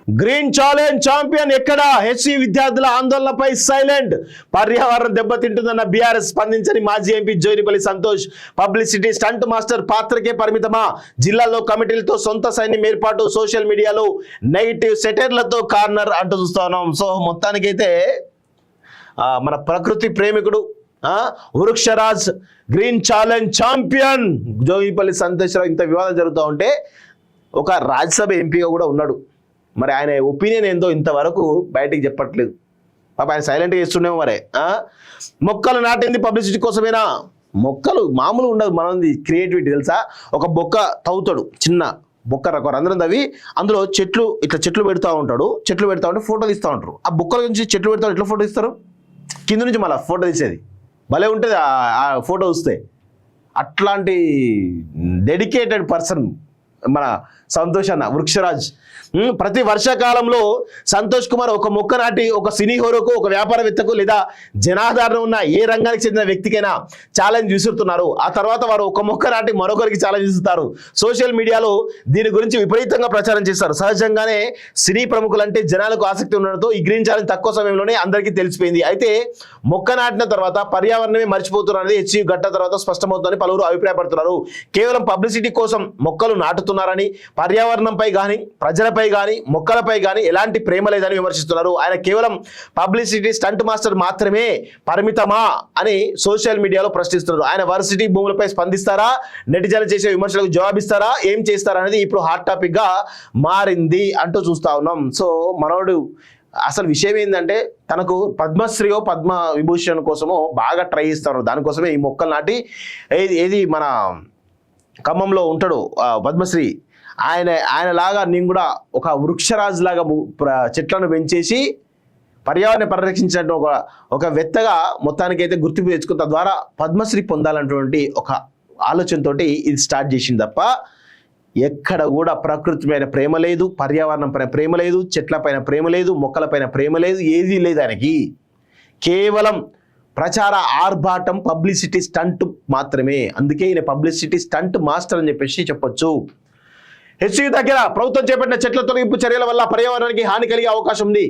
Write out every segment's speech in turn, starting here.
Green challenge champion ఎక్కడ? HC విద్యార్థుల ఆందోళనపై సైలెంట్. పర్యావరణం దెబ్బతింటుందన్న బీఆర్ఎస్ స్పందించని మాజీ MP Joginipalli Santosh. Publicity stunt master పాత్రకే పరిమితమా? జిల్లాలో కమిటీలతో సొంత సైన్యం ఏర్పాటు. సోషల్ మీడియాలో నెగిటివ్ సెటైర్లతో కార్నర్ అంటూ చూస్తా ఉన్నాం. సో మొత్తానికైతే మన ప్రకృతి ప్రేమికుడు వృక్షరాజ్ green challenge champion Joginipalli Santosh Rao ఇంత వివాదం జరుగుతూ ఉంటే ఒక రాజ్యసభ ఎంపీగా కూడా ఉన్నాడు. మరి ఆయన ఒపీనియన్ ఏందో ఇంతవరకు బయటికి చెప్పట్లేదు. పాప ఆయన సైలెంట్గా చేస్తుండేమో. మరి మొక్కలు నాటింది పబ్లిసిటీ కోసమేనా? మొక్కలు మామూలు ఉండదు, మనది క్రియేటివిటీ తెలుసా? ఒక బొక్క తవ్వుతాడు, చిన్న బొక్క రంధ్రం తవ్వి అందులో చెట్లు పెడతా ఉంటాడు. చెట్లు పెడతా ఉంటే ఫోటో తీస్తూ ఉంటారు. ఆ బొక్కల నుంచి చెట్లు పెడతా ఎట్లా ఫోటో తీస్తారు? కింద నుంచి మళ్ళీ ఫోటో తీసేది భలే ఉంటుంది ఆ ఫోటో వస్తే. అట్లాంటి డెడికేటెడ్ పర్సన్ మన సంతోష్ అన్న వృక్షరాజ్. ప్రతి వర్షాకాలంలో సంతోష్ కుమార్ ఒక మొక్క నాటి ఒక సినీ హీరోకు, ఒక వ్యాపారవేత్తకు లేదా జనాధారణ ఉన్న ఏ రంగానికి చెందిన వ్యక్తికైనా ఛాలెంజ్ విసురుతున్నారు. ఆ తర్వాత వారు ఒక మొక్క నాటి మరొకరికి ఛాలెంజ్ విసురుతారు. సోషల్ మీడియాలో దీని గురించి విపరీతంగా ప్రచారం చేస్తారు. సహజంగానే సినీ ప్రముఖులంటే జనాలకు ఆసక్తి ఉండడంతో ఈ గ్రీన్ ఛాలెంజ్ తక్కువ సమయంలోనే అందరికీ తెలిసిపోయింది. అయితే మొక్క నాటిన తర్వాత పర్యావరణమే మర్చిపోతున్నారు. హెచ్సి గట్ట తర్వాత స్పష్టమవుతుందని పలువురు అభిప్రాయపడుతున్నారు. కేవలం పబ్లిసిటీ కోసం మొక్కలు నాటుతున్నారని, పర్యావరణంపై కానీ ప్రజలపై కానీ మొక్కలపై కానీ ఎలాంటి ప్రేమ లేదని విమర్శిస్తున్నారు. ఆయన కేవలం పబ్లిసిటీ స్టంట్ మాస్టర్ మాత్రమే పరిమితమా అని సోషల్ మీడియాలో ప్రశ్నిస్తున్నారు. ఆయన వర్సిటీ భూములపై స్పందిస్తారా? నెటిజన్లు చేసే విమర్శలకు జవాబిస్తారా? ఏం చేస్తారా అనేది ఇప్పుడు హాట్ టాపిక్ గా మారింది అంటూ చూస్తా ఉన్నాం. సో మనోడు అసలు విషయం ఏంటంటే తనకు పద్మశ్రీయో పద్మ విభూషణ్ కోసమో బాగా ట్రై చేస్తారు. దానికోసమే ఈ మొక్కలు నాటి ఏది మన ఖమ్మంలో ఉంటాడు పద్మశ్రీ, ఆయనలాగా నేను కూడా ఒక వృక్షరాజు లాగా చెట్లను పెంచేసి పర్యావరణ పరిరక్షించినట్టు ఒక వెత్తగా మొత్తానికైతే గుర్తింపు తెచ్చుకున్న తద్వారా పద్మశ్రీ పొందాలన్నటువంటి ఒక ఆలోచనతోటి ఇది స్టార్ట్ చేసింది తప్ప ఎక్కడ కూడా ప్రకృతి పైన ప్రేమ లేదు, పర్యావరణం పైన ప్రేమ లేదు, చెట్ల పైన ప్రేమ లేదు, మొక్కల పైన ప్రేమ లేదు, ఏదీ లేదు ఆయనకి. కేవలం ప్రచార ఆర్భాటం, పబ్లిసిటీ స్టంట్ మాత్రమే. అందుకే ఈయన పబ్లిసిటీ స్టంట్ మాస్టర్ అని చెప్పేసి చెప్పొచ్చు. హెచ్సి దగ్గర ప్రభుత్వం చేపట్టిన చెట్ల తొలగింపు చర్యల వల్ల పర్యావరణానికి హాని కలిగే అవకాశం ఉంది.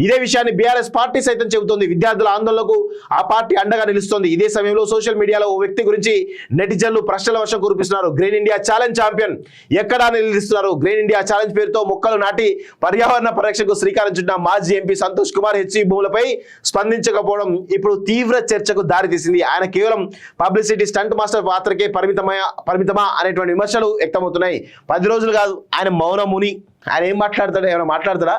ఇదే విషయాన్ని బీఆర్ఎస్ పార్టీ సైతం చెబుతోంది. విద్యార్థుల ఆందోళనకు ఆ పార్టీ అండగా నిలుస్తోంది. ఇదే సమయంలో సోషల్ మీడియాలో ఓ వ్యక్తి గురించి నెటిజన్లు ప్రశ్నల వర్షం కురిపిస్తున్నారు. గ్రీన్ ఇండియా ఛాలెంజ్ ఛాంపియన్ ఎక్కడా నిలుస్తున్నారు? గ్రీన్ ఇండియా ఛాలెంజ్ పేరుతో మొక్కలు నాటి పర్యావరణ పరిరక్షణకు శ్రీకారం చుట్టిన మాజీ ఎంపీ సంతోష్ కుమార్ హెచ్సి భూములపై స్పందించకపోవడం ఇప్పుడు తీవ్ర చర్చకు దారితీసింది. ఆయన కేవలం పబ్లిసిటీ స్టంట్ మాస్టర్ పాత్రకే పరిమితమా అనేటువంటి విమర్శలు వ్యక్తమవుతున్నాయి. 10 రోజులు కాదు ఆయన మౌనముని. ఆయన ఏం మాట్లాడతాడు? ఏమైనా మాట్లాడతాడా?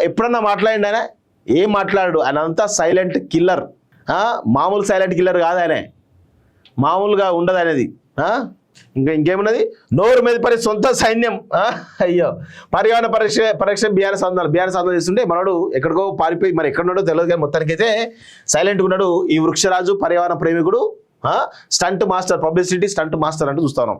ఎప్పుడన్నా మాట్లాడండి? ఆయన ఏం మాట్లాడు? ఆయన అంతా సైలెంట్ కిల్లర్. మామూలు సైలెంట్ కిల్లర్ కాదు ఆయన, మామూలుగా ఉండదు అనేది. ఇంకేమున్నది? నోరు మీద పడి సొంత సైన్యం. అయ్యో, పర్యావరణ పరీక్ష బీఆర్ఎస్ ఆందోళన చేస్తుంటే మనోడు ఎక్కడికో పారిపోయి మరి ఎక్కడున్నాడో తెలియదు కానీ మొత్తానికైతే సైలెంట్గా ఉన్నాడు ఈ వృక్షరాజు, పర్యావరణ ప్రేమికుడు, stunt master, publicity stunt master అంటూ చూస్తాం.